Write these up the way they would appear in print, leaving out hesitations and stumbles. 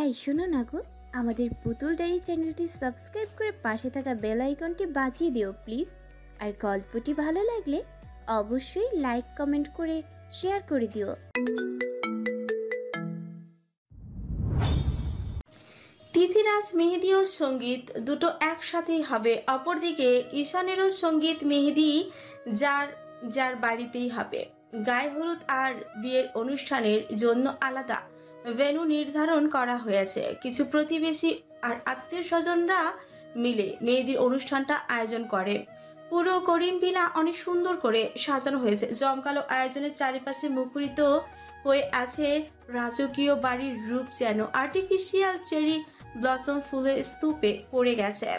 এই শোনো না গো, আমাদের পুতুল ডায়েরি চ্যানেলটি সাবস্ক্রাইব করে পাশে থাকা বেল আইকনটি বাজিয়ে দিও প্লিজ। আর গল্পটি ভালো লাগলে অবশ্যই লাইক কমেন্ট করে শেয়ার করে দিও। তিথিরাজ মেহেদি ও সঙ্গীত দুটো একসাথেই হবে। অপরদিকে ঈশানেরও সঙ্গীত মেহেদি যার যার বাড়িতেই হবে। গায়ে হলুদ আর বিয়ের অনুষ্ঠানের জন্য আলাদা ভেন্যু নির্ধারণ করা হয়েছে। কিছু প্রতিবেশী আর আত্মীয় স্বজনরা মিলে মেহেদির অনুষ্ঠানটা আয়োজন করে। পুরো করিম ভিলা অনেক সুন্দর করে সাজানো হয়েছে। জমকালো আয়োজনের চারিপাশে মুখরিত হয়ে আছে রাজকীয় বাড়ির রূপ, যেন আর্টিফিশিয়াল চেরি ব্লসম ফুলের স্তূপে পড়ে গেছে।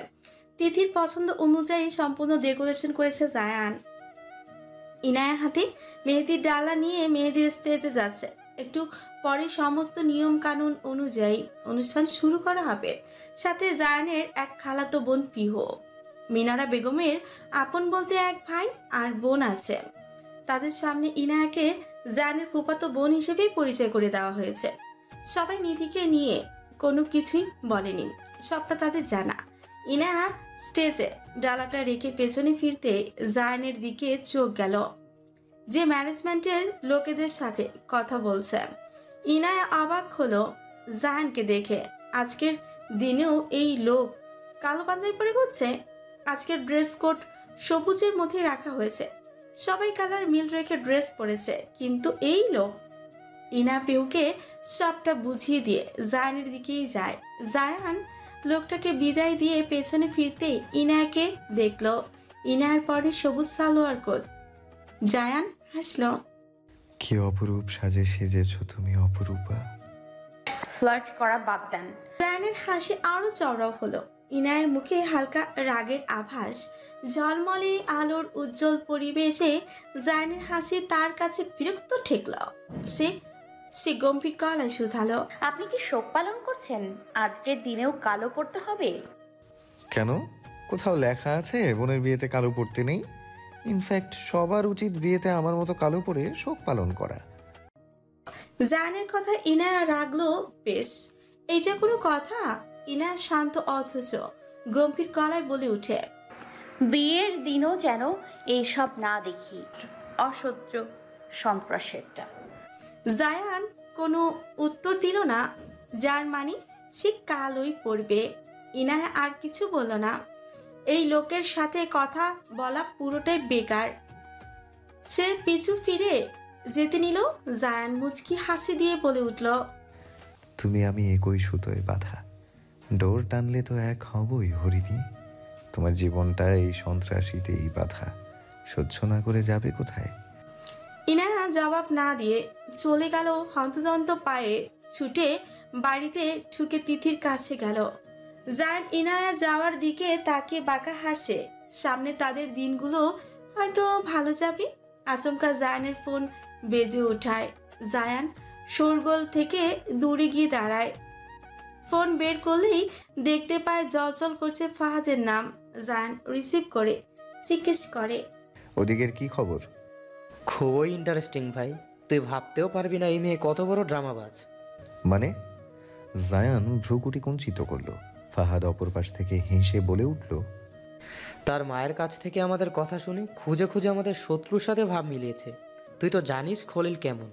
তিথির পছন্দ অনুযায়ী সম্পূর্ণ ডেকোরেশন করেছে জায়ান। ইনায়া হাতে মেহেদির ডালা নিয়ে মেহেদির স্টেজে যাচ্ছে। একটু পরে সমস্ত নিয়ম কানুন অনুযায়ী অনুষ্ঠান শুরু করা হবে। সাথে জায়ানের এক খালাতো বোন পিহু। মিনারা বেগমের আপন বলতে এক ভাই আর বোন আছে। তাদের সামনে ইনায়াকে জায়ানের ফুফাতো বোন হিসেবেই পরিচয় করে দেওয়া হয়েছে। সবাই নিধিকে নিয়ে কোনো কিছুই বলেনি, সবটা তাদের জানা। ইনায়া স্টেজে ডালাটা রেখে পেছনে ফিরতে জায়ানের দিকে চোখ গেল, যে ম্যানেজমেন্টের লোকেদের সাথে কথা বলছে। ইনায়া অবাক হলো জায়ানকে দেখে। আজকের দিনেও এই লোক কালো পাঞ্জাবি পরে ঘুরছে। আজকের ড্রেস কোড সবুজের মধ্যে রাখা হয়েছে। সবাই কালার মিল রেখে ড্রেস পরেছে, কিন্তু এই লোক। ইনা পিহুকে সবটা বুঝিয়ে দিয়ে জায়ানের দিকেই যায়। জায়ান লোকটাকে বিদায় দিয়ে পেছনে ফিরতেই ইনায়াকে দেখলো। ইনায়ার পরে সবুজ সালোয়ার কোট। জায়ান হাসলো। কি অপরূপ সাজে সেজেছ তুমি অপরূপা। ফ্লার্ট করা বাদ দেন। জায়ানের হাসি আরো চওড়াও হলো। ইনায়ের মুখে হালকা রাগের আভাস। ঝলমলে আলোর উজ্জ্বল পরিবেশে জায়ানের হাসি তার কাছে বিরক্ত ঠেকল। সে গম্ভীর গলায় শুধালো, আপনি কি শোক পালন করছেন? আজকের দিনেও কালো পড়তে হবে? কেন? কোথাও লেখা আছে বোনের বিয়েতে কালো পড়তে নেই? ইনফ্যাক্ট সবার উচিত বিয়েতে আমার মতো কালো পরে শোক পালন করা। জায়ানের কথা ইনায়া রাগলো বেশ। এইটা কোনো কথা? ইনায়া শান্ত অথচ গম্ভীর গলায় বলে উঠে, বিয়ের দিনও যেন এইসব না দেখি, অসহ্য সন্ত্রাসেরটা। জায়ান কোনো উত্তর দিল না, যার মানে সে কালোই পড়বে। ইনায়া আর কিছু বলল না। এই লোকের সাথে কথা বলা পুরোটাই বেকার। সে পিছু ফিরে যেতে নিল। জায়ান মুচকি হাসি দিয়ে বলে উঠল, তুমি আমি একই সুতোয় বাঁধা, ডোর টানলে তো এক হবই হরিণী। তোমার জীবনটা এই সন্ত্রাসীতেই বাঁধা, সহ্য না করে যাবে কোথায়? ইনায়া জবাব না দিয়ে চলে গেল। হন্তদন্ত পায়ে ছুটে বাড়িতে ঢুকে তিথির কাছে গেল। জায়ান ইনায়া যাওয়ার দিকে তাকে বাঁকা হাসে। সামনে তাদের দিনগুলো হয়তো ভালো যাবে। আচমকা জায়ানের ফোন বেজে ওঠায়। জায়ান শোরগোল থেকে দূরে গিয়ে দাঁড়ায়। ফোন বের করলেই দেখতে পায় জলজল করছে ফাহাদের নাম। জায়ান রিসিভ করে জিজ্ঞেস করে, ওদিকের কি খবর? খুবই ইন্টারেস্টিং ভাই। তুই ভাবতেও পারবি না এই মেয়ে কত বড় ড্রামাবাজ। মানে? জায়ান ভ্রুকুটি কুঞ্চিত করলো। ফাহাদ অপর পাশ থেকে হেসে বলে উঠল, তার মায়ের কাছ থেকে আমাদের কথা শুনে খুঁজে খুঁজে আমাদের শত্রুর সাথে ভাব মিলিয়েছে। তুই তো জানিস খলিল কেমন।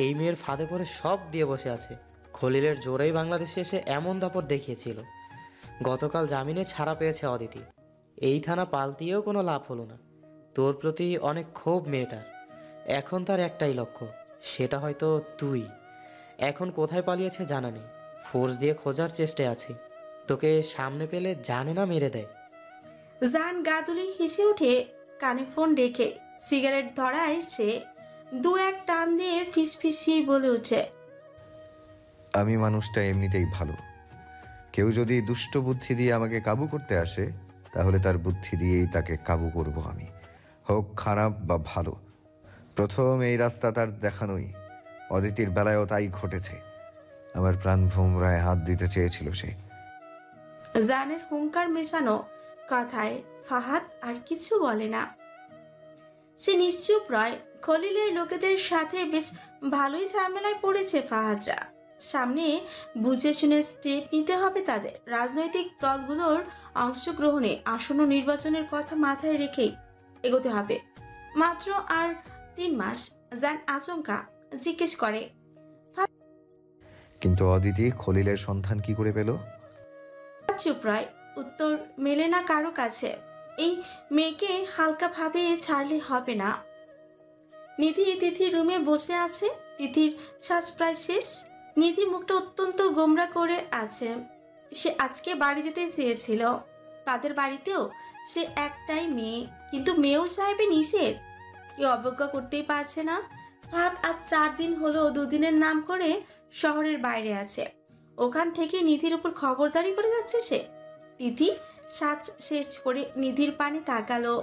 এই মেয়ের ফাঁদে পড়ে সব দিয়ে বসে আছে। খলিলের জোরেই বাংলাদেশে এসে এমন দাপট দেখিয়েছিল। গতকাল জামিনে ছাড়া পেয়েছে অদিতি। এই থানা পাল্টিয়েও কোনো লাভ হলো না। তোর প্রতি অনেক ক্ষোভ মেয়েটার। এখন তার একটাই লক্ষ্য, সেটা হয়তো তুই। এখন কোথায় পালিয়েছে জানা নেই। ফোর্স দিয়ে খোঁজার চেষ্টায় আছি। তোকে সামনে পেলে জানে না মেরে দেয়। জান গাদুলি হেসে উঠে কানে ফোন রেখে সিগারেট ধরায় সে দু এক টান দিয়ে ফিসফিসিয়ে বলে উঠে, আমি মানুষটা এমনিতেই ভালো। কেউ যদি দুষ্ট বুদ্ধি দিয়ে আমাকে কাবু করতে আসে, তাহলে তার বুদ্ধি দিয়েই তাকে কাবু করব আমি, হোক খারাপ বা ভালো। প্রথম এই রাস্তা তার দেখানোই। অদিতির বেলায়ও তাই ঘটেছে। আমার প্রাণ ভোমরায় হাত দিতে চেয়েছিল সে। জানের হুঙ্কার মেশানো কথায় ফাহাদ আর কিছু বলে না। সে নিশ্চুপ রয়। খলিলের লোকেদের সাথে বেশ ভালোই ঝামেলায় পড়েছে ফাহাদরা। সামনে বুঝে শুনে স্টেপ নিতে হবে তাদের। রাজনৈতিক দলগুলোর অংশগ্রহণে আসন্ন নির্বাচনের কথা মাথায় রেখেই এগোতে হবে। মাত্র আর 3 মাস। জান আচমকা জিজ্ঞেস করে, কিন্তু অদিতি খলিলের সন্ধান কি করে পেল? চুপ রয়। উত্তর মেলে না কারো কাছে। এই মেয়েকে হালকাভাবে ছাড়লে হবে না। নিধি তিথির রুমে বসে আছে। তিথির সাজ প্রায় শেষ। নিধি মুখটা অত্যন্ত গোমরা করে আছে। সে আজকে বাড়ি যেতে চেয়েছিল। তাদের বাড়িতেও সে একটাই মেয়ে, কিন্তু মেয়েও সাহেবে নিষেধ। কেউ অবজ্ঞা করতেই পারছে না। ভাত আজ 4 দিন হলো 2 দিনের নাম করে শহরের বাইরে আছে। ওখান থেকে নিধির উপর খবরদারি করে যাচ্ছে সে। তিথি সাজ শেষ করে নিধির পানে তাকালো।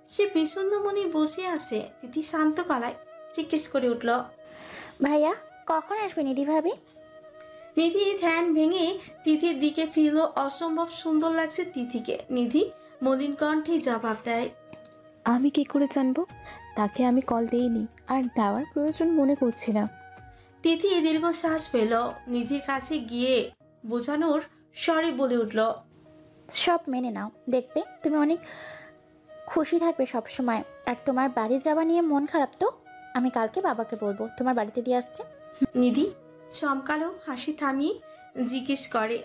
সে বিষণ্ণ মনে বসে আছে। তিথি শান্ত গলায় জিজ্ঞেস করে উঠল, ভাইয়া কখন আসবে নিধি ভাবি? নিধি ধ্যান ভেঙে তিথির দিকে ফিরল। অসম্ভব সুন্দর লাগছে তিথিকে। নিধি মলিন কণ্ঠে জবাব দেয়, আমি কি করে জানবো? তাকে আমি কল দেইনি, আর দেওয়ার প্রয়োজন মনে করছিলাম। তিথি দীর্ঘশ্বাস পেল। নিধির কাছে গিয়ে বোঝানোর স্বরে বলে উঠল, সব মেনে নাও, দেখবে তুমি অনেক খুশি থাকবে সব সময়। আর তোমার বাড়ি যাওয়া নিয়ে মন খারাপ তো আমি কালকে বাবাকে বলবো তোমার বাড়িতে দিয়ে আসতে। নিধি চমকালো হাসি থামিয়ে জিজ্ঞেস করে,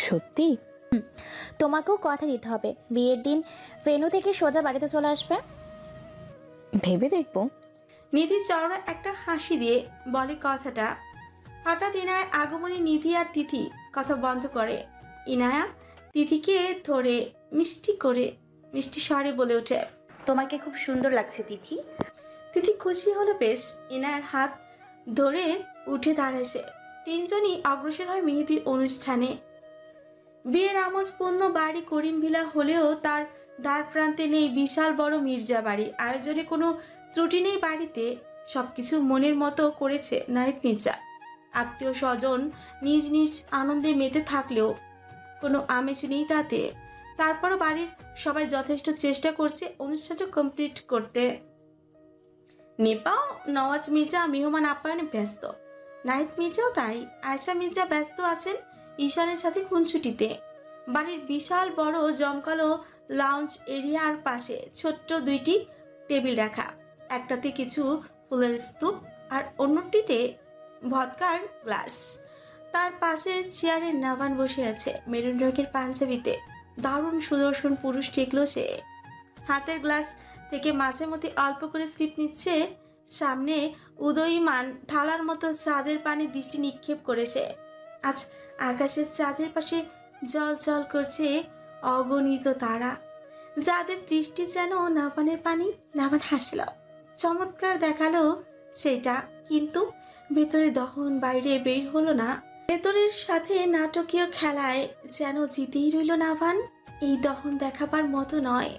সত্যি? তোমাকেও কথা দিতে হবে, বিয়ের দিন ভেনু থেকে সোজা বাড়িতে চলে আসবে। ভেবে দেখবো। নিধি চওড়া একটা হাসি দিয়ে বলে কথাটা। হঠাৎ ইনায়ার আগমনে নিধি আর তিথি কথা বন্ধ করে। ইনায়া তিথিকে ধরে মিষ্টি স্বরে বলে ওঠে, তোমাকে খুব সুন্দর লাগছে তিথি। তিথি খুশি হলো বেশ। ইনায়ার হাত ধরে উঠে দাঁড়াইছে। 3 জনই অগ্রসর হয় মেহেদির অনুষ্ঠানে। বিয়ের আমোদপূর্ণ বাড়ি করিম ভিলা হলেও তার দ্বার প্রান্তে নেই বিশাল বড় মির্জা বাড়ি। আয়োজনে কোনো ত্রুটি নেই বাড়িতে। সবকিছু মনের মতো করেছে নাহিদ মির্জা। আত্মীয় স্বজন নিজ নিজ আনন্দে মেতে থাকলেও কোনো আমেজ নেই তাতে। তারপরও বাড়ির সবাই যথেষ্ট চেষ্টা করছে অনুষ্ঠানটা কমপ্লিট করতে। নেপাও নওয়াজ মির্জা মেহমান আপ্যায়নে ব্যস্ত। নাহিদ মির্জাও তাই। আয়েশা মির্জা ব্যস্ত আছেন ঈশানের সাথে খুনসুটিতে। বাড়ির বিশাল বড় জমকালো লাউঞ্জ এরিয়ার পাশে ছোট্ট 2টি টেবিল রাখা। একটাতে কিছু ফুলের স্তূপ আর অন্যটিতে ভদকার গ্লাস। তার পাশে চেয়ারে নাভান বসে আছে মেরুন রঙের পাঞ্জাবিতে। দারুণ সুদর্শন পুরুষ টেকলো সে। হাতের গ্লাস থেকে মাঝে মধ্যে অল্প করে স্লিপ নিচ্ছে। সামনে উদয়ীমান থালার মতো চাঁদের পানি দৃষ্টি নিক্ষেপ করেছে। আজ আকাশের চাঁদের পাশে জল জল করছে অগণিত তারা, যাদের দৃষ্টি যেন নাভানের পানি। নাভান হাসল, চমৎকার দেখালো সেটা, কিন্তু ভেতরে দহন বাইরে বের হলো না। ভেতরের সাথে নাটকীয় খেলায় যেন জিতেই রইল নাভান। এই দহন দেখাবার মতো নয়,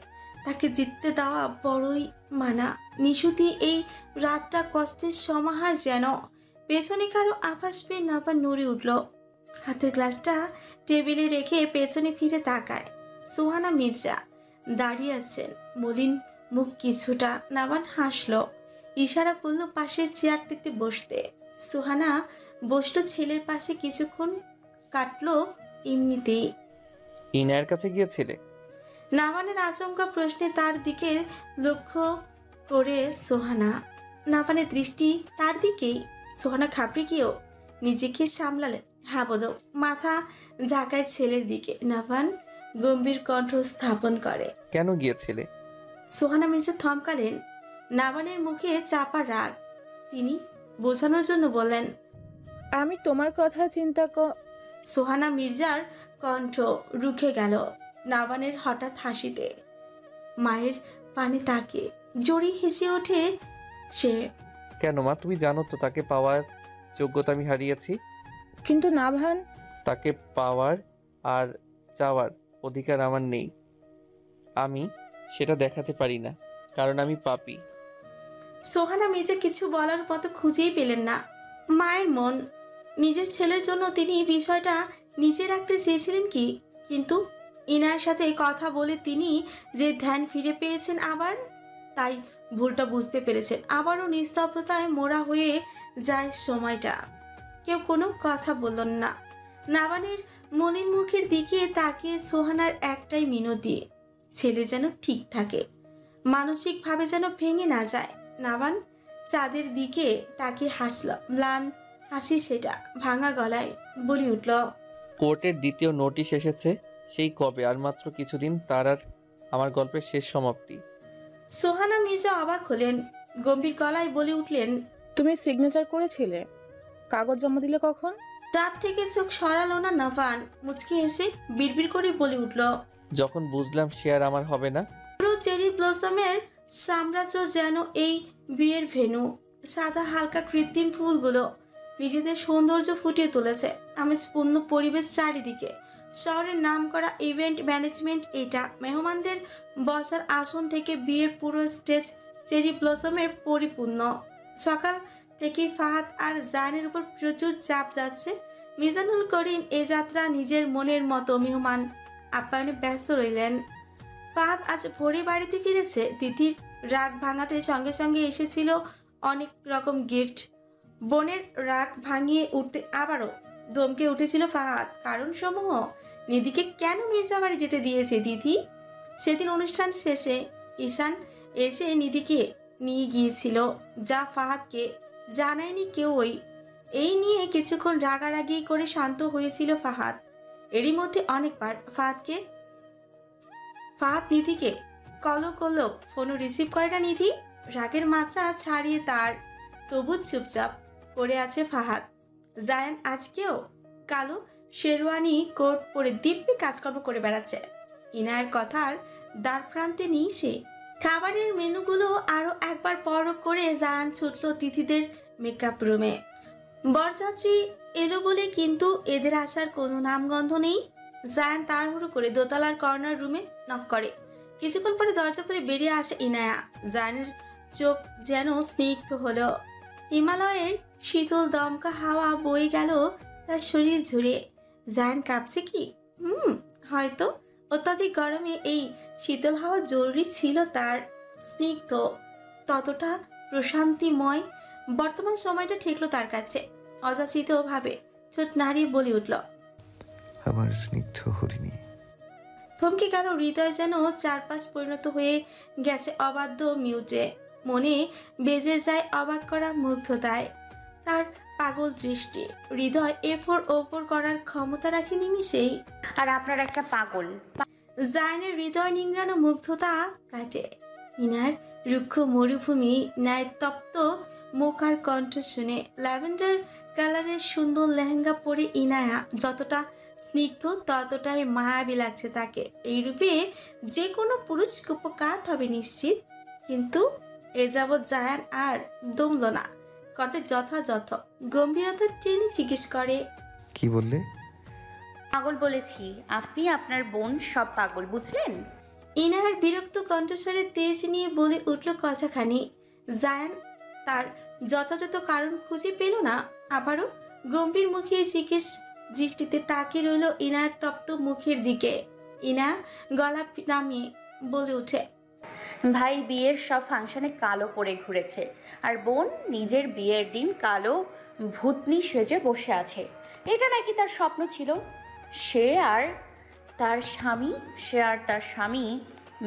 তাকে জিততে দেওয়া বড়ই মানা। নিশুতি এই রাতটা কষ্টের সমাহার যেন। পেছনে কারো আভাস পেয়ে নাভান নড়ে উঠল। হাতের গ্লাসটা টেবিলে রেখে পেছনে ফিরে তাকায়। সুহানা মির্জা দাঁড়িয়ে আছেন, মলিন মুখ কিছুটা। নাভান হাসল, ইশারা করলো পাশের চেয়ারটিতে বসতে। সুহানা বসলো ছেলের পাশে, কিছুক্ষণ কাটলো এমনিতেই। ইনায়ের কাছে গিয়েছিলে? নাভানের আচমকা প্রশ্নে তার দিকে লক্ষ্য করে সোহানা। নাভানের দৃষ্টি তার দিকেই। সোহানা খাপড়ে গিয়েও নিজেকে সামলালেন। হ্যাঁ বোধক, মাথা ঝাঁকায় ছেলের দিকে। নাভান গম্ভীর কণ্ঠ স্থাপন করে, কেন গিয়েছিলে? সোহানা মির্জা থমকালেন। নাভানের মুখে চাপা রাগ। তিনি বোঝানোর জন্য বললেন, আমি তোমার কথা চিন্তা সোহানা মির্জার কণ্ঠ রুখে গেল নাভানের হঠাৎ হাসিতে। মায়ের পানে তাকে জোরে হেসে ওঠে সে। কেন মা, তুমি জানো তো তাকে পাওয়ার যোগ্যতা আমি হারিয়েছি। কিন্তু নাভান, তাকে পাওয়ার আর চাওয়ার অধিকার আমার নেই। আমি সেটা দেখাতে পারি না, কারণ আমি পাপী। সোহানা মির্জা কিছু বলার মতো খুঁজেই পেলেন না। মায়ের মন, নিজের ছেলের জন্য তিনি বিষয়টা নিচে রাখতে চেয়েছিলেন কি, কিন্তু ইনার সাথে কথা বলে তিনি যে ধ্যান ফিরে পেয়েছেন আবার, তাই ভুলটা বুঝতে পেরেছেন। আবারও নিস্তব্ধতায় মোড়া হয়ে যায় সময়টা। কেউ কোনো কথা বলল না। নাবানের মলিন মুখের দিকে তাকিয়ে সোহানার একটাই মিনতি, ছেলে যেন ঠিক থাকে, মানসিকভাবে যেন ভেঙে না যায়। নাবান চাঁদের দিকে তাকিয়ে হাসল, ম্লান হাসি, সেটা ভাঙা গলায় বলে উঠল, কোর্টের দ্বিতীয় নোটিশ এসেছে। সেই কবে, আর মাত্র কিছুদিন, তার আর আমার গল্পের শেষ সমাপ্তি। সোহানা মির্জা অবাক হলেন, গম্ভীর গলায় বলে উঠলেন, তুমি সিগনেচার করেছিলে? কাগজ জমা দিলে কখন? চাঁদ থেকে চোখ সরালো না নাভান, মুচকি এসে বিড়বিড় করে বলে উঠল, যখন বুঝলাম সে আর আমার হবে না। পুরো চেরি ব্লসমের সাম্রাজ্য যেন এই বিয়ের ভেন্যু। সাদা হালকা কৃত্রিম ফুলগুলো নিজেদের সৌন্দর্য ফুটিয়ে তুলেছে, আমেজপূর্ণ পরিবেশ চারিদিকে। শহরের নামকরা ইভেন্ট ম্যানেজমেন্ট এটা। মেহমানদের বসার আসন থেকে বিয়ের পুরো স্টেজ চেরি ব্লসমের পরিপূর্ণ। সকাল থেকে ফাহাদ আর জানের উপর প্রচুর চাপ যাচ্ছে। মিজানুল করিম এ যাত্রা নিজের মনের মতো মেহমান আপ্যায়নে ব্যস্ত রইলেন। ফাহাদ আজ ভোরে বাড়িতে ফিরেছে। তিথির রাগ ভাঙাতে সঙ্গে সঙ্গে এসেছিল অনেক রকম গিফট। বোনের রাগ ভাঙিয়ে উঠতে আবারও দমকে উঠেছিল ফাহাদ। কারণ সমূহ, নিধিকে কেন মির্জা বাড়ি যেতে দিয়েছে তিথি? সেদিন অনুষ্ঠান শেষে ঈশান এসে নিধিকে নিয়ে গিয়েছিল, যা ফাহাদকে জানায়নি কেউই। এই নিয়ে কিছুক্ষণ রাগারাগি করে শান্ত হয়েছিল ফাহাদ। এরই মধ্যে অনেকবার ফাহাদ নিধিকে কল করল, ফোনও রিসিভ করে না নিধি। রাগের মাত্রা ছাড়িয়ে তার, তবু চুপচাপ পড়ে আছে ফাহাদ। জায়ান আজকেও কালো শেরওয়ানি কোট পরে দিব্যি কাজকর্ম করে বেড়াচ্ছে। ইনায়ের কথার দ্বার প্রান্তে নেই সে। খাবারের মেনুগুলো আরো একবার পরখ করে জায়ান ছুটল তিথিদের মেকআপ রুমে। বরযাত্রী এলো বলে কিন্তু এদের আসার কোনো নামগন্ধ নেই। জায়ান তাড়াহুড়ো করে দোতলার কর্নার রুমে নক করে। কিছুক্ষণ পরে দরজা খুলে বেরিয়ে আসে ইনায়া। জায়ানের চোখ যেন স্নিগ্ধ হলো। হিমালয়ের শীতল দমকা হাওয়া বয়ে গেল তার শরীর জুড়ে। জায়ান কাঁপছে কি? হয়তো অত্যাধিক গরমে এই শীতল হাওয়া জরুরি ছিল তার। স্নিগ্ধ, ততটা প্রশান্তিময়। বর্তমান সময়টা ঠেকলো তার কাছে। অযাচিত ভাবে ঠোঁট নাড়িয়ে বলে উঠল, আমার স্নিগ্ধ হরিণী। থমকে গেল হৃদয়, যেন চারপাশ পরিণত হয়ে গেছে অবাধ্য মিউটে। মনে বেজে যায় অবাক করা মুগ্ধতায়। তার পাগল দৃষ্টি, হৃদয় এফোর ওপর করার ক্ষমতা রাখে নিমিষেই। আর আপনার একটা পাগল। জায়ানের হৃদয় নিংড়ানো মুগ্ধতা কাটে। ইনার রুক্ষ মরুভূমি ন্যায় তপ্ত মুখ আর কণ্ঠ শুনে। ল্যাভেন্ডার কালারের সুন্দর লেহেঙ্গা পরে ইনায়া যতটা স্নিগ্ধ ততটাই মায়াবী লাগছে তাকে। এই রূপে যে কোনো পুরুষ কুপকাত হবে নিশ্চিত। কিন্তু এ যাবৎ জায়ান আর দমল না। কণ্ঠে যথাযথ গম্ভীরতা টেনে জিজ্ঞেস করে, কি বললে? পাগল বলেছি। আপনি, আপনার বোন সব পাগল, বুঝলেন? ইনায়ার বিরক্ত কণ্ঠস্বরে তেজ নিয়ে বলে উঠল কথাখানি। জায়ান তার যথাযথ কারণ খুঁজে পেল না। আবারও গম্ভীর মুখে জিজ্ঞেস দৃষ্টিতে তাকিয়ে রইল ইনার তপ্ত মুখের দিকে। ইনা গলা নামিয়ে বলে ওঠে, ভাই বিয়ের সব ফাংশনে কালো পরে ঘুরেছে, আর বোন নিজের বিয়ের দিন কালো ভূতনি সেজে বসে আছে। এটা নাকি তার স্বপ্ন ছিল। সে আর তার স্বামী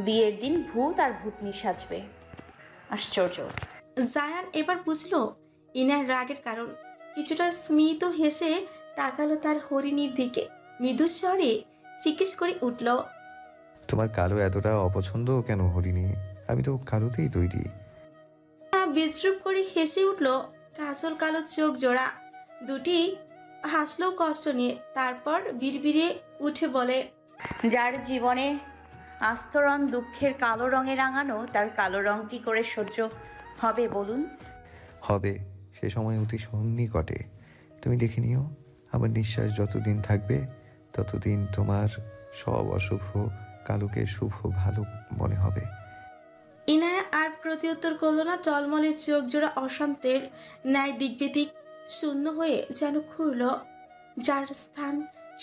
বিয়ের দিন ভূত আর ভূতনি সাজবে। আশ্চর্য। জায়ান এবার বুঝলো ইনার রাগের কারণ। কিছুটা স্মিত হেসে তাকালো তার হরিণীর দিকে। মৃদুস্বরে জিজ্ঞেস করে উঠল, তোমার কালো এতটা অপছন্দ কেন হরিণী? আমি তো কালোতেই তৈরি। বিদ্রুপ করে হেসে উঠল কাজল কালো চোখ জোড়া দুটি, হাসলো কষ্ট নিয়ে। তারপর বিড়বিড়ে উঠে বলে, যার জীবনে আস্তরণ দুঃখের কালো রঙে রাঙানো, তার কালো রং কি করে সহ্য হবে বলুন? হবে, সে সময় অতি সন্নিকটে। তুমি দেখে নিও, আমার নিঃশ্বাস যতদিন থাকবে ততদিন তোমার সব অশুভ কালোকে শুভ ভালো মনে হবে। ইনায়া আর প্রতিউত্তর করলো না। টলমলে চোখ জোড়া অশান্তের ন্যায় দিকবিদিক শূন্য হয়ে যেন খুঁড়ল, যার স্থান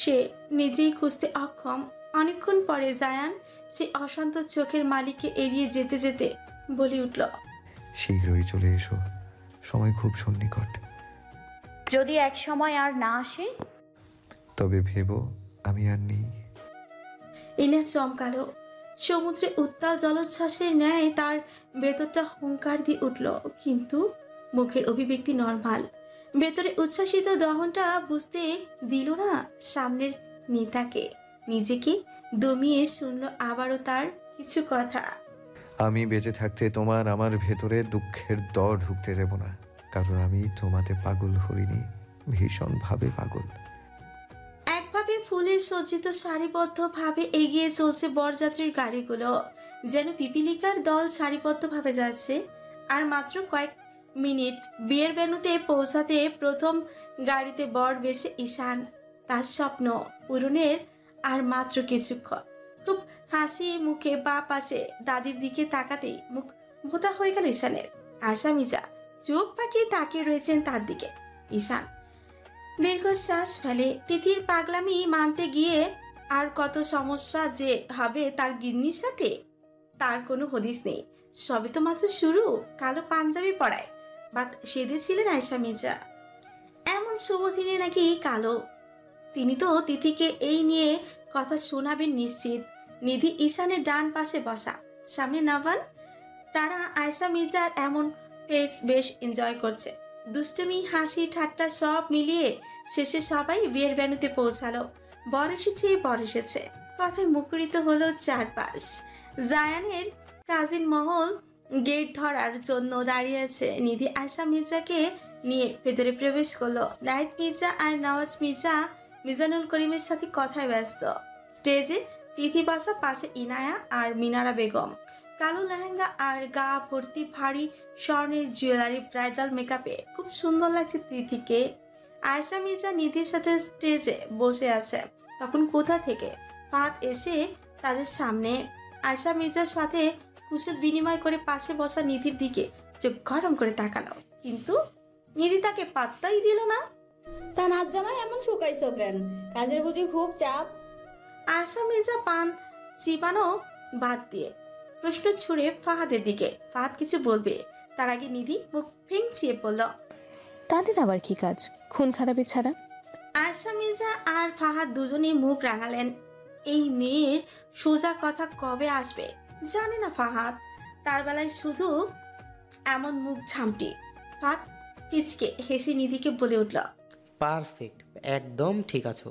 সে নিজেই খুঁজতে অক্ষম। অনেকক্ষণ পরে জায়ান সেই অশান্ত চোখের মালিককে এড়িয়ে যেতে যেতে বলে উঠল, শীঘ্রই চলে এসো, সময় খুব সন্নিকট। যদি এক সময় আর না আসে? তবে ভেবো আমি আর নেই। ইনা চমকালো। সমুদ্রে উত্তাল জলোচ্ছ্বাসের ন্যায় তার ভেতরটা হুঙ্কার দিয়ে উঠল, কিন্তু মুখের অভিব্যক্তি নর্মাল। ভেতরে উচ্ছ্বাসিত দহনটা বুঝতে দিল না সামনের নেতাকে। নিজেকে দমিয়ে শুনল আবারও তার কিছু কথা। আমি বেঁচে থাকতে তোমার আমার ভেতরে দুঃখের দর ঢুকতে দেব না, কারণ আমি তোমাতে পাগল হইনি, ভীষণভাবে পাগল। একভাবে ফুলে সজ্জিত সারিবদ্ধভাবে এগিয়ে চলছে বরযাত্রীর গাড়িগুলো, যেন পিপিলিকার দল সারিবদ্ধভাবে যাচ্ছে। আর মাত্র কয়েক মিনিট বিয়ের ভেন্যুতে পৌঁছাতে প্রথম গাড়িতে বর বেশে ঈশান। তার স্বপ্ন পূরণের আর মাত্র কিছুক্ষণ। খুব হাসি মুখে বা পাশে দাদির দিকে তাকাতেই মুখ ভোতা হয়ে গেল ঈশানের। আশা মিজা চোখ পাকিয়ে তাকিয়ে রয়েছেন তার দিকে। ঈশান দীর্ঘশ্বাস ফেলে। তিথির পাগলামি মানতে গিয়ে আর কত সমস্যা যে হবে তার গিন্নির সাথে, তার কোনো হদিস নেই। সবে তো মাত্র শুরু। কালো পাঞ্জাবি পরায় বাত সেধেছিলেন আয়শা মির্জা। এমন শুভ দিনে নাকি কালো। তিনি তো তিথিকে এই নিয়ে কথা শোনাবেন নিশ্চিত। নিধি ঈশানের ডান পাশে বসা, সামনে নভান। তারা আয়শা মির্জার এমন পেস বেশ এনজয় করছে। দুষ্টুমি হাসি ঠাট্টা সব মিলিয়ে শেষে সবাই বিয়ের ভেন্যুতে পৌঁছালো। বর এসেছে, বর এসেছে, কথায় মুখরিত হলো চারপাশ। জায়ানের কাজিন মহল গেট ধরার জন্য দাঁড়িয়ে আছে। নিধি আয়শা মির্জাকে নিয়ে ভেতরে প্রবেশ করলো। নাহিদ মির্জা আর নওয়াজ মির্জা মিজানুল করিমের সাথে কথায় ব্যস্ত। স্টেজে তিথি বসা, পাশে ইনায়া আর মিনারা বেগম। কালো লেহেঙ্গা আর গা ভর্তি ভারী স্বর্ণের জুয়েলারি, ব্রাইডাল মেকআপে খুব সুন্দর লাগছে তিথিকে। আয়শা মির্জা নিধির সাথে স্টেজে বসে আছে। তখন কোথা থেকে ফাহাদ এসে তাদের সামনে। আয়শা মির্জার সাথে কুশল বিনিময় করে পাশে বসা নিধির দিকে চোখ গরম করে তাকালো, কিন্তু নিধি তাকে পাত্তাই দিল না। তা নাচ জামাই এমন শুকাইছো কেন? কাজের বুঝি খুব চাপ? আয়শা মির্জা পান চিবানো বাদ দিয়ে প্রশ্ন ছুড়ে ফাহাদের দিকে। ফাহাদ কিছু বলবে তার আগে নিধি মুখ ভেঙচিয়ে পড়ল। তাদের আবার কি কাজ খুন খারাপি ছাড়া? আয়শা মির্জা আর ফাহাদ দুজনেই মুখ রাঙালেন। এই মেয়ের সোজা কথা কবে আসবে জানে না ফাহাদ। তার বেলায় শুধু এমন মুখ ঝামটি। ফাহাদ পিচকে হেসে নিধিকে বলে উঠল, পারফেক্ট, একদম ঠিক আছো।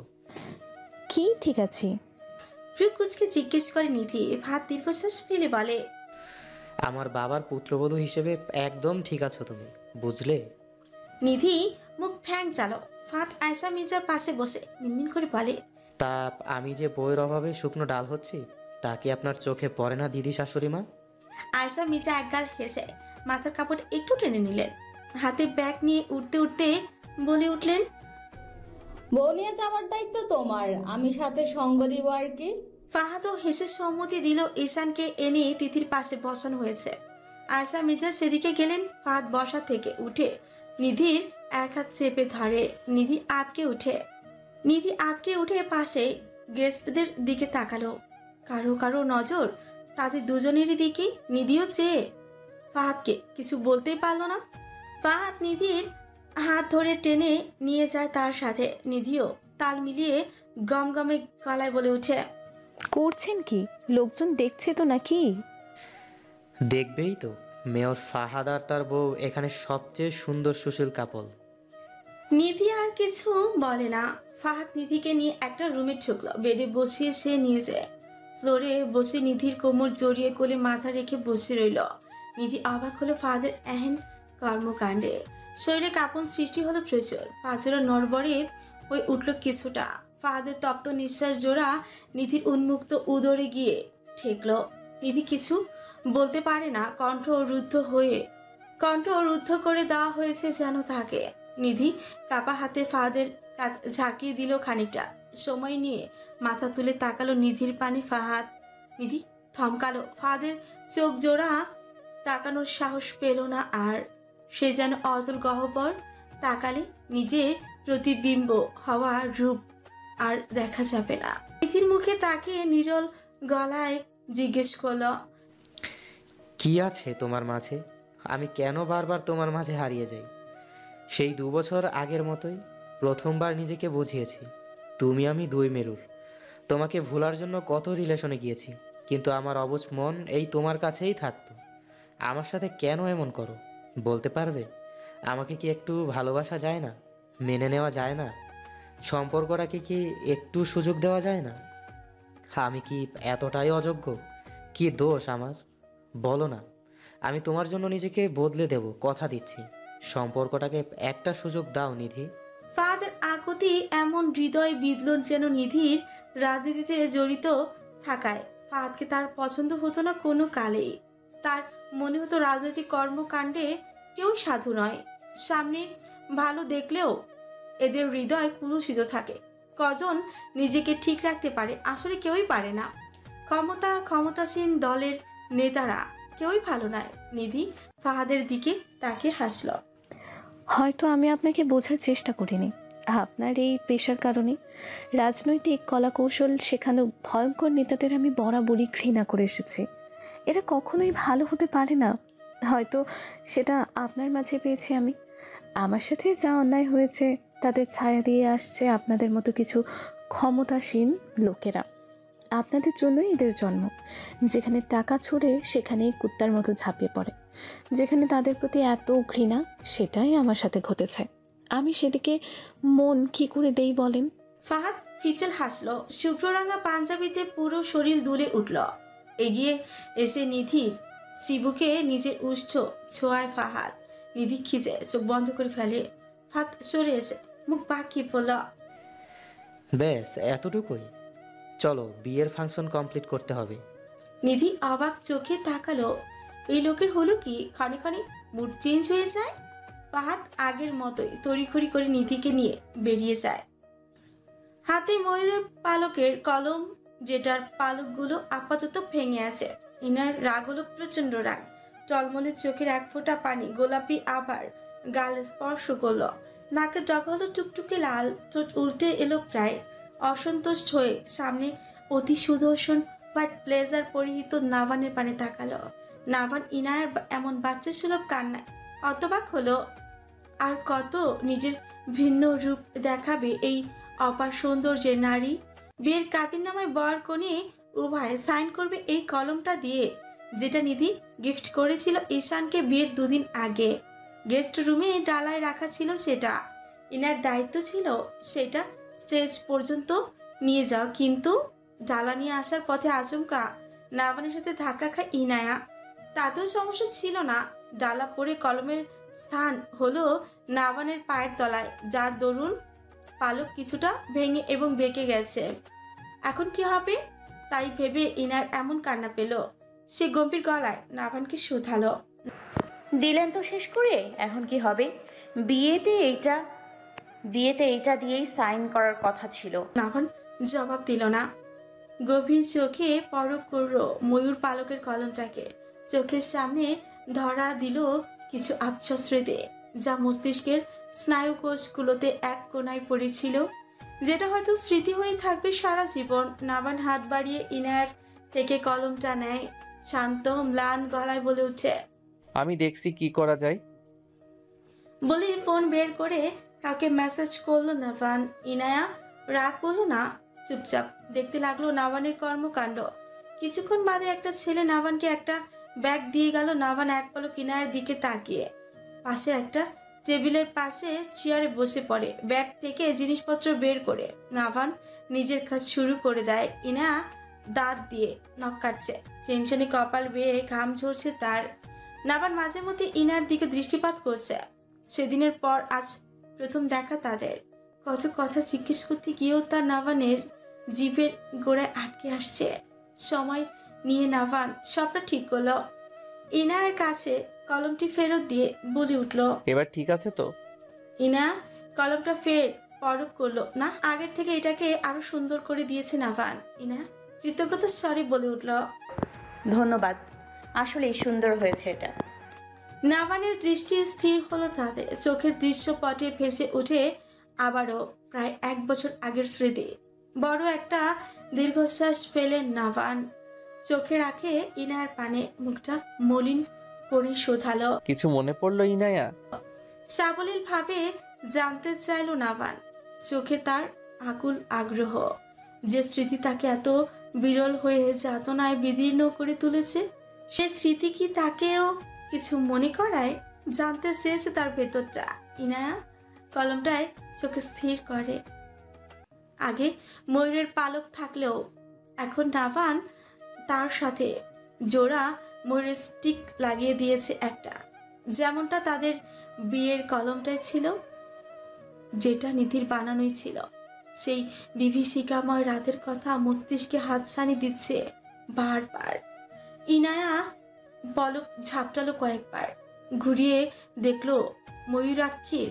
কি ঠিক আছি? কুচকে জিজ্ঞেস করে নিধি। ফাহাদ দীর্ঘশ্বাস ফেলে বলে, আমার বাবার পুত্রবধূ হিসেবে একদম ঠিক আছো তুমি, বুঝলে? নিধি মুখ ফ্যাং চালো। ফাহাদ আয়শা মির্জার পাশে বসে মিনমিন করে বলে, তা আমি যে বইয়ের অভাবে শুকনো ডাল হচ্ছি, তা কি আপনার চোখে পড়ে না দিদি শাশুড়ি মা? আয়শা মির্জা একগাল হেসে মাথার কাপড় একটু টেনে নিলেন। হাতে ব্যাগ নিয়ে উঠতে উঠতে বলে উঠলেন, বউ নিয়ে যাওয়ার দায়িত্ব তোমার, আমি সাথে সঙ্গ দিব আর কি। ফাহাদও হেসে সম্মতি দিল। ঈশানকে এনে তিথির পাশে বসানো হয়েছে। আয়শা মির্জা সেদিকে গেলেন। ফাহাদ বসা থেকে উঠে নিধির এক হাত চেপে ধরে। নিধি আতকে উঠে পাশে গেস্টদের দিকে তাকালো। কারো কারো নজর তাদের দুজনেরই দিকে। নিধিও চেয়ে ফাহাদকে কিছু বলতেই পারল না। ফাহাদ নিধির হাত ধরে টেনে নিয়ে যায় তার সাথে। নিধিও তাল মিলিয়ে গমগমে গলায় বলে উঠে, করছেন কি? লোকজন দেখছে তো নাকি? দেখবেই তো, মেয়র ফাহাদ আর তার বউ এখানে সবচেয়ে সুন্দর সুশীল কাপল। নিধি আর কিছু বলে না। ফাহাদ নিধিকে নিয়ে একটা রুমে ঢুকলো। বেডে বসিয়ে সে নিয়ে যায়। ফ্লোরে বসে নিধির কোমর জড়িয়ে কোলে মাথা রেখে বসে রইল। নিধি অবাক হলো ফাহাদের এহেন কর্মকাণ্ডে। শরীরে কাঁপন সৃষ্টি হলো প্রচুর। পাঁচরা নড়বড়ে হয়ে উঠল কিছুটা। ফাহাদের তপ্ত নিঃশ্বাস জোড়া নিধির উন্মুক্ত উদরে গিয়ে ঠেকল। নিধি কিছু বলতে পারে না। কণ্ঠ রুদ্ধ করে দেওয়া হয়েছে যেন তাকে। নিধি কাপা হাতে ফাহাদের কাঁধ ঝাঁকিয়ে দিল খানিকটা। সময় নিয়ে মাথা তুলে তাকালো নিধির পানে ফাহাদ। নিধি থমকালো। ফাহাদের চোখ জোড়া তাকানোর সাহস পেল না আর। সে যেন অতল গহ্বর। তাকালে নিজের প্রতিবিম্ব হওয়া রূপ আর দেখা যাবে না। নিধির মুখে তাকিয়ে নিরল গলায় জিজ্ঞেস করলো, কি আছে তোমার মাঝে? আমি কেন বারবার তোমার মাঝে হারিয়ে যাই? সেই 2 বছর আগের মতোই প্রথমবার নিজেকে বুঝিয়েছি তুমি আমি দুই মেরুর। তোমাকে ভোলার জন্য কত রিলেশনে গিয়েছি, কিন্তু আমার অবুঝ মন এই তোমার কাছেই থাকতো। আমার সাথে কেন এমন করো বলতে পারবে? আমাকে কি একটু ভালোবাসা যায় না? মেনে নেওয়া যায় না? সম্পর্কটাকে কি একটু সুযোগ দেওয়া যায় না? আমি কি এতটাই অযোগ্য? কি দোষ আমার বলো না। আমি তোমার জন্য নিজেকে বদলে দেব, কথা দিচ্ছি। সম্পর্কটাকে একটা সুযোগ দাও নিধি। ফাহাদের আকুতি এমন হৃদয় বিদলন যেন নিধির রাজনীতিতে জড়িত থাকায় ফাহাদকে তার পছন্দ হতো না কোনো কালেই। তার মনে হতো রাজনৈতিক কর্মকাণ্ডে কেউ সাধু নয়। সামনে ভালো দেখলেও এদের হৃদয় কুলুষিত থাকে। কজন নিজেকে ঠিক রাখতে পারে? আসলে কেউই পারে না। ক্ষমতাসীন দলের নেতারা কেউই ভালো নয়। নিধি ফাহাদের দিকে তাকে হাসল। হয়তো আমি আপনাকে বোঝার চেষ্টা করিনি। আপনার এই পেশার কারণে রাজনৈতিক কলাকৌশল শেখানো ভয়ঙ্কর নেতাদের আমি বরাবরই ঘৃণা করে এসেছি। এরা কখনোই ভালো হতে পারে না। হয়তো সেটা আপনার মাঝে পেয়েছি আমি। আমার সাথে যা অন্যায় হয়েছে তাদের ছায়া দিয়ে আসছে আপনাদের মতো কিছু ক্ষমতাসীন লোকেরা। আপনাদের জন্যই এদের জন্ম। যেখানে টাকা ছুড়ে সেখানেই কুত্তার মতো ঝাঁপিয়ে পড়ে। যেখানে তাদের প্রতি এত ঘৃণা, সেটাই আমার সাথে ঘটেছে। আমি সেদিকে মন কি করে দেই বলেন? ফাহাদ ফিচেল হাসল। শুভ্ররাঙা পাঞ্জাবিতে পুরো শরীর দুলে উঠল। এগিয়ে এসে নিধির চিবুকে নিজের উষ্ঠ ছোঁয়ায় ফাহাদ। নিধি খিজে চোখ বন্ধ করে ফেলে। ফাহাদ সরে এসে মুখ বাঁকিয়ে বলল, ব্যাস এতটুকুই? চলো, বিয়ের ফাংশন কমপ্লিট করতে হবে। নিধি অবাক চোখে তাকালো। এই লোকের হলো কি? ক্ষণে ক্ষণে মুড চেঞ্জ হয়ে যায়। ফাহাদ আগের মতোই তড়িঘড়ি করে নিধিকে নিয়ে বেরিয়ে যায়। হাতে ময়ূরের পালকের কলম, যেটার পালকগুলো আপাতত ভেঙে আছে। ইনার রাগ হলো প্রচন্ড রাগ। টলমলে চোখের এক ফোঁটা পানি গোলাপি আবার গাল স্পর্শ করলো। নাকের ডগা হলো টুকটুকে লাল, ঠোঁট উল্টে এলো প্রায়। অসন্তোষ হয়ে সামনে অতি সুদর্শন হোয়াইট ব্লেজার পরিহিত নাভানের পানে তাকালো। নাভান ইনায়ার এমন বাচ্চা সুলভ কান্নায় অতবাক হলো। আর কত নিজের ভিন্ন রূপ দেখাবে এই অপার সৌন্দর্যের নারী। বিয়ের কাবিননামায় বর কনে উভয়ে সাইন করবে এই কলমটা দিয়ে, যেটা নিধি গিফট করেছিল ঈশানকে বিয়ের 2 দিন আগে। গেস্ট রুমে ডালায় রাখা ছিল সেটা। ইনার দায়িত্ব ছিল সেটা স্টেজ পর্যন্ত নিয়ে যাও, কিন্তু ডালা নিয়ে আসার পথে আচমকা নাভানের সাথে ধাক্কা খায় ইনায়া। তাতেও সমস্যা ছিল না। ডালা পরে কলমের স্থান হলো নাভানের পায়ের তলায়, যার দরুন পালক কিছুটা ভেঙে এবং বেঁকে গেছে। এখন কি হবে তাই ভেবে ইনার এমন কান্না পেল। সে গম্ভীর গলায় নাভানকে শুধালো, দিলেন তো শেষ করে, এখন কি হবে? বিয়েতে এইটা দিয়েই সাইন করার কথা ছিল। নাভান জবাব দিল না। গভীর চোখে পরখ করল ময়ূর পালকের কলমটাকে। চোখের সামনে ধরা দিল কিছু আবছা স্মৃতি, যা মস্তিষ্কের স্নায়ুকোষগুলোতে এক কোণায় পড়েছিল, যেটা হয়তো স্মৃতি হয়ে থাকবে সারা জীবন। নাভান হাত বাড়িয়ে ইনার থেকে কলমটা নেয়। শান্ত ম্লান গলায় বলে উঠে, আমি দেখছি কি করা যায়। বলে ফোন বের করে কাউকে মেসেজ করলো নাভান। ইনায়া রাগ করলো না, চুপচাপ দেখতে লাগলো নাভানের কর্মকাণ্ড। কিছুক্ষণ বাদে একটা ছেলে নাভানকে একটা ব্যাগ দিয়ে গেল। নাভান এক পলক ইনায়ার দিকে তাকিয়ে পাশের একটা টেবিলের পাশে চেয়ারে বসে পড়ে। ব্যাগ থেকে জিনিসপত্র বের করে নাভান নিজের কাজ শুরু করে দেয়। ইনা দাঁত দিয়ে নখ কাটছে, টেনশনে কপাল বেয়ে ঘাম ঝরছে তার। নাভান মাঝে মধ্যে ইনার দিকে দৃষ্টিপাত করছে। সেদিনের পর আজ প্রথম দেখা তাদের। কত কথা জিজ্ঞেস করতে গিয়েও তার নাভানের জিভের গোড়ায় আটকে আসছে। সময় নিয়ে নাভান সবটা ঠিক করলো। ইনায়ের কাছে কলমটি ফেরত দিয়ে বলে উঠল, এবার ঠিক আছে তো? ইনা কলমটা ফের পরখ করলো। না, আগের থেকে এটাকে আরো সুন্দর করে দিয়েছে নাভান। ইনা কৃতজ্ঞতার স্বরে বলে উঠল, ধন্যবাদ, আসলেই সুন্দর হয়েছে এটা। নাভানের দৃষ্টি স্থির হলো তাদের। চোখের দৃশ্যপটে ভেসে উঠে আবারও প্রায় 1 বছর আগের স্মৃতি। বড় একটা দীর্ঘশ্বাস ফেলে নাভান চোখে রাখে ইনার পানে, মুখটা মলিন করে শোধালো, কিছু মনে পড়লো ইনায়া? সাবলীল ভাবে জানতে চাইল নাভান। চোখে তার আকুল আগ্রহ। যে স্মৃতি তাকে এত বিরল হয়ে যাতনায় বিদীর্ণ করে তুলেছে, সে স্মৃতি কি তাকেও কিছু মনে করায়? জানতে চেয়েছে তার ভেতরটা। ইনায়া কলমটায় চোখে স্থির করে। আগে ময়ূরের পালক থাকলেও এখন নাভান তার সাথে জোড়া ময়ূরের স্টিক লাগিয়ে দিয়েছে একটা, যেমনটা তাদের বিয়ের কলমটায় ছিল, যেটা নিধির বানানোই ছিল। সেই বিভীষিকাময় রাতের কথা মস্তিষ্কে হাতছানি দিচ্ছে বারবার। ইনায়া পলক ঝাপটালো কয়েকবার, ঘুরিয়ে দেখলো ময়ূরাক্ষীর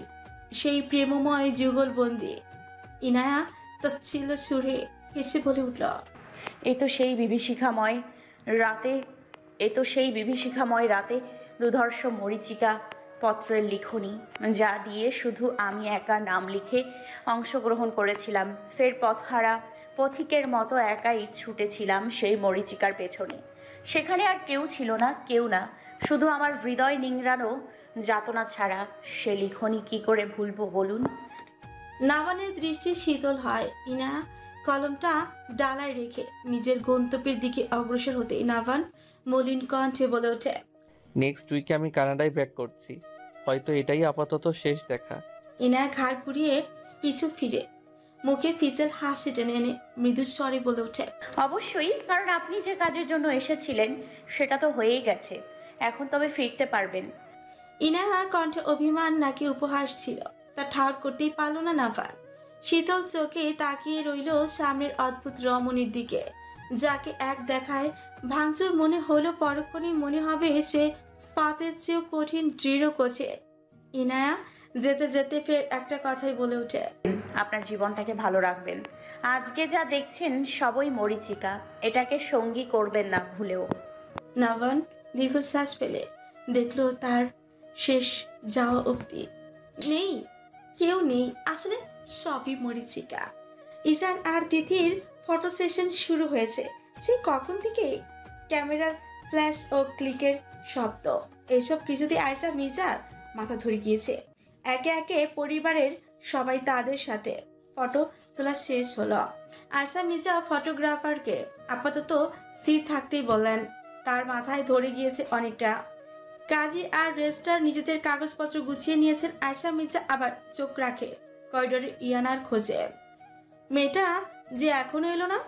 সেই প্রেমময় যুগলবন্দি। ইনায়া তচ্ছিল্য সুরে হেসে বলে উঠল, এ তো সেই বিভীষিকাময় রাতে দুধর্ষ মরীচিকা পত্রের লিখনি, যা দিয়ে শুধু আমি একা নাম লিখে অংশগ্রহণ করেছিলাম। ফের পথহারা পথিকের মতো একাই ছুটেছিলাম সেই মরীচিকার পেছনে। সেখানে আর কেউ ছিল না, কেউ না, শুধু আমার হৃদয় নিংড়ানো যাতনা ছাড়া। সে লিখনি কি করে ভুলবো বলুন? নাভানের দৃষ্টি শীতল হয়। ইনা কলমটা ডালায় রেখে নিজের গন্তব্যের দিকে অগ্রসর হতে নাভান মলিন কণ্ঠে বলে ওঠে, নেক্সট উইকে আমি কানাডায় ব্যাক করছি। হয়তো এটাই আপাতত শেষ দেখা। ইনায়া ঘাড় ঘুরিয়ে পিছু ফিরে মুখে ফিচেল হাসি টেনে এনে মৃদু স্বরে বলে ওঠে, অবশ্যই, কারণ আপনি যে কাজের জন্য এসেছিলেন সেটা তো হয়েই গেছে। এখন তবে ফিরতে পারবেন। ইনায়ার কণ্ঠে অভিমান নাকি উপহাস ছিল তা ঠাউর করতেই পারল না নাভান। শীতল চোখে তাকিয়ে রইল সামনের অদ্ভুত রমণীর দিকে, যাকে এক দেখায় ভাঙচুর মনে হলো, পরক্ষণেই মনে হবে সে স্পাতের চেয়েও কঠিন দৃঢ় কোচে। ইনায়া যেতে যেতে ফের একটা কথাই বলে ওঠে, আপনার জীবনটাকে ভালো রাখবেন। আজকে যা দেখছেন সবই মরীচিকা, এটাকে সঙ্গী করবেন না ভুলেও। নাভান দীর্ঘশ্বাস ফেলে দেখলো তার শেষ যাওয়া অবধি নেই, কেউ নেই, আসলে সবই মরীচিকা। ঈশান আর তিথির ফটো সেশন শুরু হয়েছে। সেই কখন থেকে ক্যামেরার ফ্ল্যাশ ও ক্লিকের শব্দ, এইসব কিছুতে আয়েশা মির্জার মাথা ধরে গিয়েছে। একে একে পরিবারের সবাই তাদের সাথে ফটো তোলা শেষ হলো। আয়েশা মির্জা ফটোগ্রাফারকে আপাতত স্থির থাকতেই বললেন। তার মাথায় ধরে গিয়েছে অনেকটা। কাজী আর রেজিস্ট্রার নিজেদের কাগজপত্র গুছিয়ে নিয়েছেন। আয়েশা মির্জা আবার চোখ রাখে করিডোরে ইয়ানার খোঁজে। মেয়েটা যে এখনো এলো না,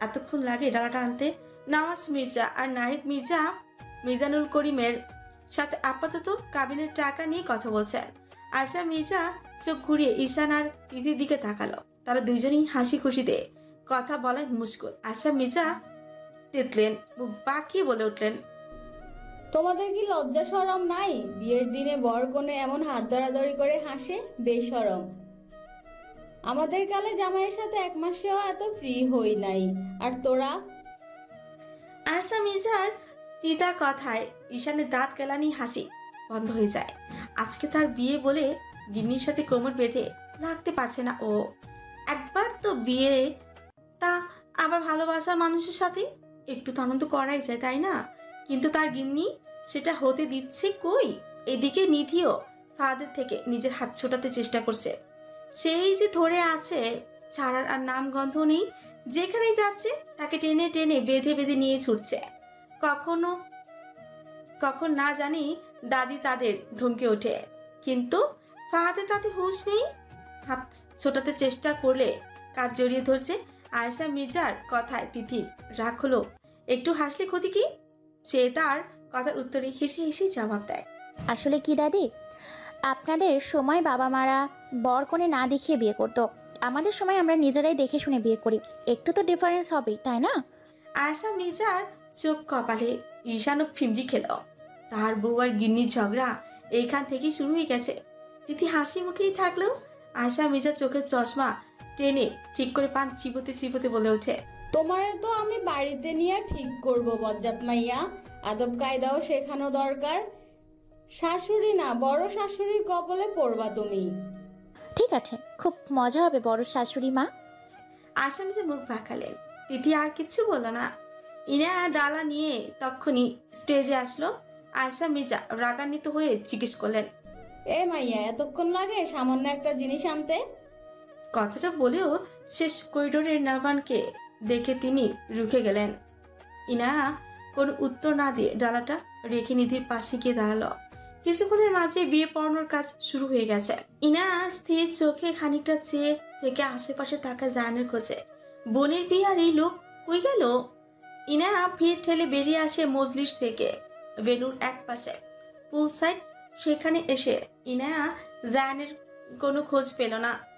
এতক্ষণ লাগে ডালাটা আনতে। নওয়াজ মির্জা আর নাহিদ মির্জা মিজানুল করিমের সাথে আপাতত কাবিনের টাকা নিয়ে কথা বলছেন। আয়েশা মির্জা চোখ ঘুরিয়ে ঈশান আর তিথির দিকে তাকালো। তারা দুইজনেই হাসি খুশিতে কথা বলায় মুশকুল। আয়েশা মির্জা তেতলেন, মুখ বাঁকিয়ে বলে উঠলেন, তোমাদের কি লজ্জা শরম নাই? বিয়ের দিনে বর কনে এমন হাত ধরাধরি করে হাসে, বেশরম। আমাদের কালে জামাইয়ের সাথে এক মাসেও এত ফ্রি হই নাই, আর তোরা? আয়েশা মির্জার তিতা কথায় ঈশানের দাঁত কেলানি হাসি বন্ধ হয়ে যায়। আজকে তার বিয়ে বলে গিন্নির সাথে কোমর বেঁধে লাগতে পারছে না ও। একবার তো বিয়ে, তা আবার ভালোবাসার মানুষের সাথে একটু তো আনন্দ করাই যায়, তাই না? কিন্তু তার গিন্নি সেটা হতে দিচ্ছে কই? এদিকে নিধিও ফাদের থেকে নিজের হাত ছোটাতে চেষ্টা করছে। সেই যে ধরে আছে, ছাড়ার আর নাম গন্ধ নেই। যেখানেই যাচ্ছে তাকে টেনে টেনে বেঁধে বেঁধে নিয়ে ছুটছে। কখন না জানি দাদি তাদের ধমকে ওঠে, কিন্তু ফাহাদে তাতে হুঁশ নেই। হাত ছোটাতে চেষ্টা করলে কাজ জড়িয়ে ধরছে। আয়েশা মির্জার কথায় তিথির রাগ হলো। একটু হাসলে ক্ষতি কি? সে তার কথার উত্তরে হেসে হেসে জবাব দেয়, আসলে কি দাদি, আপনাদের সময় বাবা মারা বর কনে না দেখিয়ে বিয়ে করতো, আমাদের সময় আমরা নিজেরাই দেখে শুনে বিয়ে করি। একটু তো ডিফারেন্স হবেই, তাই না? আয়েশা মির্জার চোখ কপালে। ঈশানও ফিমড়ি খেল। তার বউ আর গিন্নির ঝগড়া এইখান থেকেই শুরু হয়ে গেছে। তিথি হাসি মুখেই থাকলেও আয়েশা মির্জার চোখের চশমা টেনে ঠিক করে পান চিবোতে চিবোতে বলে ওঠে, তোমারে তো আমি বাড়িতে নিয়ে ঠিক করব বজ্জাত মাইয়া। আদব কায়দাও শেখানো দরকার। শাশুড়ি না, বড় শাশুড়ির কপালে পড়বা তুমি। ঠিক আছে, খুব মজা হবে বড় শাশুড়ি মা। আয়েশা মির্জা মুখ বাঁকালেন। তিথি আর কিচ্ছু বলল না। ইনা ডালা নিয়ে তক্ষুনি স্টেজে আসলো। আয়েশা মির্জা রাগান্বিত হয়ে জিজ্ঞেস করলেন, এ মাইয়া, এতক্ষণ লাগে সামান্য একটা জিনিস আনতে? কথাটা বলেও শেষ করিডোরের নাভানকে দেখে তিনি রুখে গেলেন। ইনায়া কোনো উত্তর না দিয়ে ডালাটা রেখে নিধির পাশে গিয়ে দাঁড়ালো। কিছুক্ষণের মাঝে বিয়ে পড়ানোর কাজ শুরু হয়ে গেছে। ইনায়া স্থির চোখে খানিকটা চেয়ে থেকে আশেপাশে থাকা জায়ানের খোঁজে। বোনের বিয়ে আর এই লোক কই গেল? ইনায়া ভিড় ঠেলে বেরিয়ে আসে মজলিস থেকে। ভেনুর এক পাশে পুল সাইড, সেখানে এসে ইনায়া জায়ানের কোনো খোঁজ পেল না।